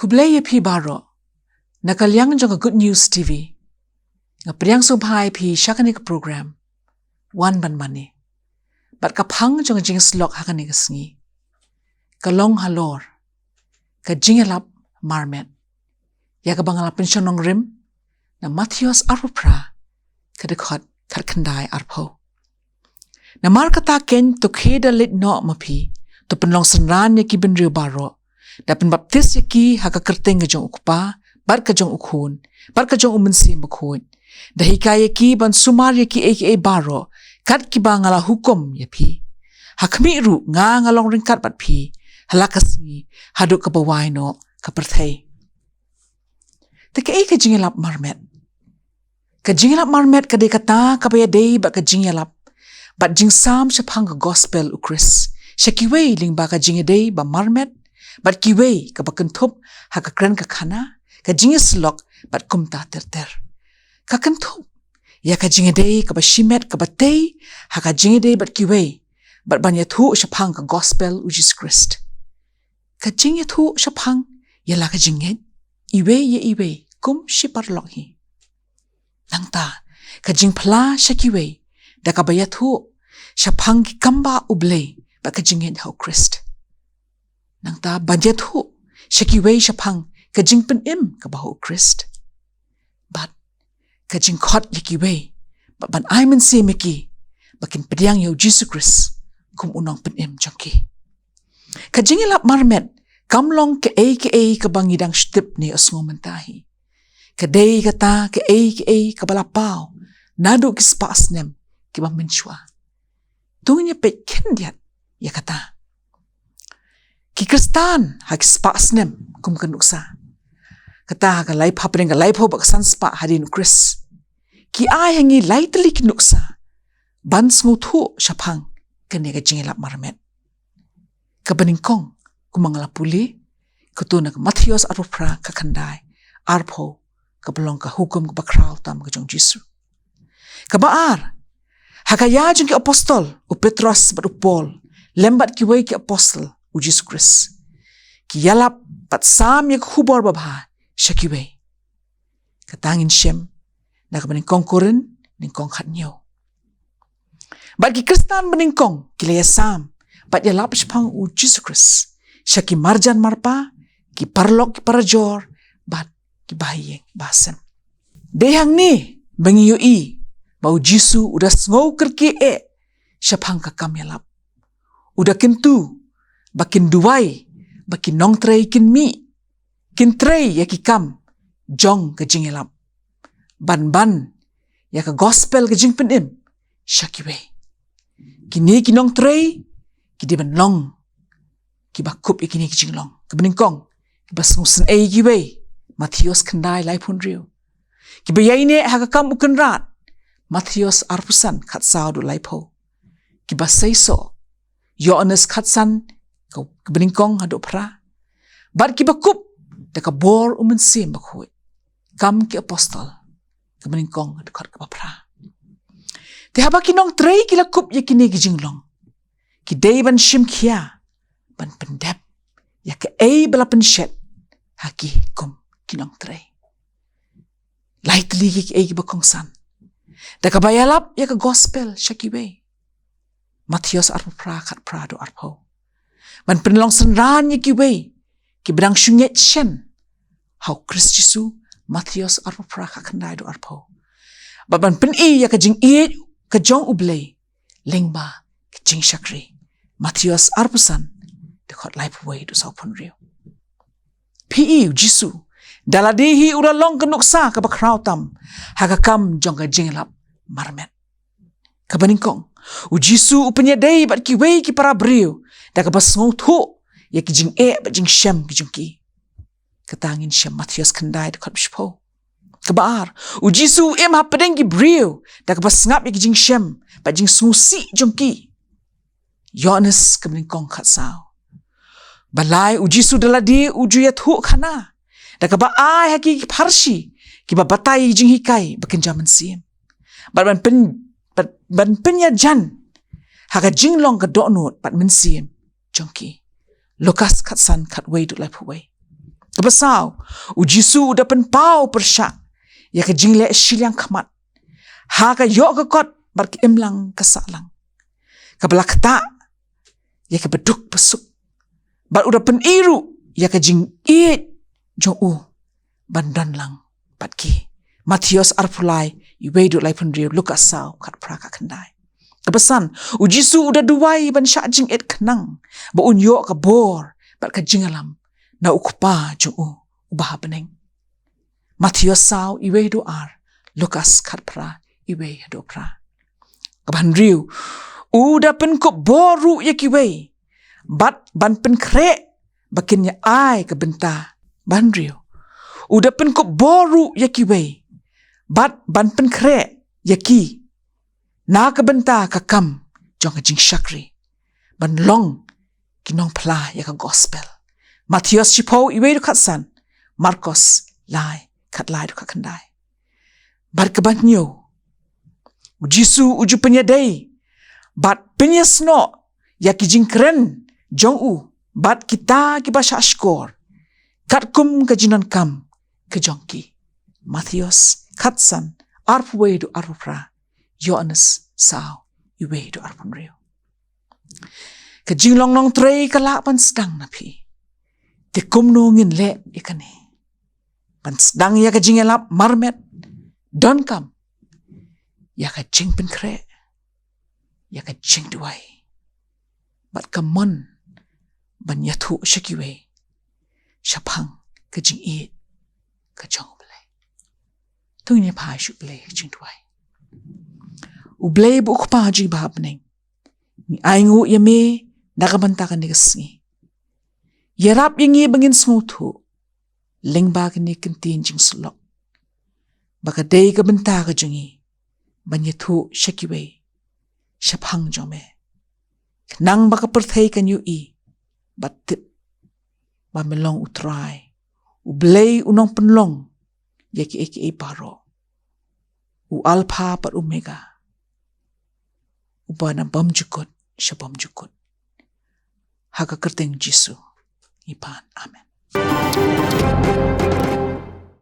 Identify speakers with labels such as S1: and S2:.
S1: Kublaya pi baro, nakalyang jong Good News TV, nga priyang subhay pi syakani ka program, One Ban Mani, bat kapang jong jing slok hakani ka sngi, kalong halor, ka jingalap marmet, ya ka bangala pensyonong rim, na Matthias arupra, ka dekot katkandai arpo. Na markata ken to keda lit no mapi, to penlong senran ya ki benriu baro, dapat baptis yaki haka kerteng ka jong ukpa, bar ka jong ukhun, bar ka jong umensi makhun. Dahi kaya ki ban sumar yaki aka baro, kat ki ba ngala hukum yapi. Hakmi ru nga ngalong ringkat bat pi, halakas ngi, haduk ka bawai no, ka perthai. Taka ka jingalap marmet. Ka jingalap marmet ka de kata kabaya day ba ka jingalap. Bat jingsam syapang ka gospel ukris. Syakiway ling ba ka jingaday ba marmet. Bat kiway ka bakentup haka kren ka kana, ka jingislok bat kumta ter-ter. Ka kentup, ya ka jingaday ka bashimet ka batay, haka jingaday bat kiway, bat banyathu syapang ka gospel ujis Christ. Ka jingathu syapang, yala ka jingit, iwe ya iwe, kum shiparlok hi. Nangta, ka jingpla syakiway, da ka bayathu, syapang ki kamba ublay, bat ka jingit hau Christ. Nang ta banjat hu, syakiway syapang kajing penim ka bahu Christ. But kajing kot yakiway, but ban ay man si miki, bakin pediang yaw Jesus Christ, kum unang penim jangki. Kajing ilap marmet, kamlong ke ka bangidang shtip ni osngo mentahi. Kadai kata ke ka balapaw, nado kispa asnem, ki bang menchua. Tungnya pet kendiat, ya kata. Ki Kristan hak spa asnem kum kanuksa. Kata ka laip hapring ka laip ho bak sanspa hadin Chris. Ki ay hangi laitli kinuksa. Bans nguthu syapang kene ka jingilap marmet. Kabaningkong kumangala puli kutuna ka Matthias arupra ka kandai arpo ka belong ka hukum ka bakraw tam ka jong Jisu. Kabaar hakaya jong ki apostol u Petros bat u Paul lembat ki way ki apostol ujis Christ. Ki yalap pat sam yak hubor babha syakiway. Katangin siyem na kabaningkong kurin ningkong khatnyo. Bat ki Kristan baningkong kilaya sam pat yalap syapang ujis Christ. Syaki marjan marpa ki parlok ki parajor bat ki bahiyeng basen. Dehang ni bangiyoi bau Jisu udah sngau kerki syapang kakam yalap. Udah kentu bakin duway, bakin nong tray kin mi, kin tray ya ki kam, jong ka jingilap. Ban ya ka gospel ka jing penim, syakiwe. Kini ki nong tray, ki di ban long, ki bakup ya kini ki jinglong. Kebeningkong, ki basmusen ki way, Matthias kendai lai pun riu. Ki bayay ni haka kam uken rat, Matthias arpusan kat sao du lai po. Ki basay so, Yohanes katsan, kebeningkong haduk pra. Bat ki bakup, daka bor umensim bakhuit. Kam ki apostol, kebeningkong haduk ka pra. Tehaba kinong tray kila kup ya kini gijinglong. Ki day ban shim kia, ban pendep, ya ke bala penshet, haki kum kinong tray. Lightly ki bakongsan. Daka bayalap ya ke gospel syakiwe. Matthias arpo pra kat pra do arpo. Man penelong senran ya kiway, ki bedang syunget syen. Hau Christ Jisu, Matthias arupra ka kandai do arpo. Baban peni ya kajing ka jong ublay, lengba kajing syakri. Matthias arpusan, dekot life way do saupun riu. Pi Jisu, daladihi uralong kenuksa ka bakraw tam, hagakam jong ka jinglap marmet. Kabaningkong, Jisu upenyaday bat kiway ki para beriu, da ka basngong thu, ya ki jing bat jing syem ki jung ki. Katangin syem Matthias kandai dekat bishpo. Kabaar, Jisu hapadeng ki beriu, da ka basngap ya ki jing syem, bat jing sungusi jung ki. Yohanes kebeningkong kat sao. Balai Jisu daladi ujuyat hu kana, da ka baay haki ki parsi, ki babatay jing hikai, bakenjaman siem. Ban penyajan, haka jinglong ka do'not pat mensiem, jongki. Lukas katsan kat way du lai puway. Kapasau, ujisu udah penpau persyak, ya ke jingle silang kamat. Ha ka yok ke kot, bar ke imlang kesalang. Kabala kata, ya ke beduk pesuk. Bar udah peniru, ya ke jing it, jong bandan lang, bat ki. Matius arpulai, iwedu lai penriu, luka sau, kat praka kendai. Kepesan, ujisu udah duwai ban syak jing it kenang, ba unyok ke bor, bat ke jingalam, na ukupa jong ubah beneng. Matius sau, iwedu lukas kat pra, iwedu pra. Keban riu, udah penkop boru ya kiwe, bat ban penkre, bakinnya ai ke benta, ban riu. Udah penkop boru ya kiwe, bat ban penkre ya ki, na ke benta ke kam, jong jing syakri, ban long kinong pla ya ke gospel. Matius sipau iwe du katsan, Marcos lai kat lai du kakandai. Bat keban nyo, Jisu uju penyadai, bat penyesno, ya ki jing keren, jong bat kita ki basya skor, kat kum ke jinan kam, ke jongki. Matius katsan, arpwe du arpra, Yohanes sao, iwe du arpun rio. Ke jing long nong trei ke lapan sedang napi, te kum nongin lep ikani. Pan sedang ya ke jing elap marmet, don kam, ya ka jing penkre, ya ka jing duai. Bat kamon, ban yatu syakiwe, syapang ka jing it, ka jong ublay. Tung ni pa syuk blay jing duai. Ublay bu ukpa jing bahab neng. Ni aingu yame, nakabantakan ni kasngi. Yarap yangi bangin smutu, lingba ni kentin jing sulok. Baka day ka banta ka jungi, banyatu syakiwe, syapang jome. Nang baka perthai kan yu batit, bamelong utray, ublay unong penlong, yaki eki paro, alpha pat omega, ubana bam jukut, syabam jukut. Haka kerteng Jisu, ipan, amen.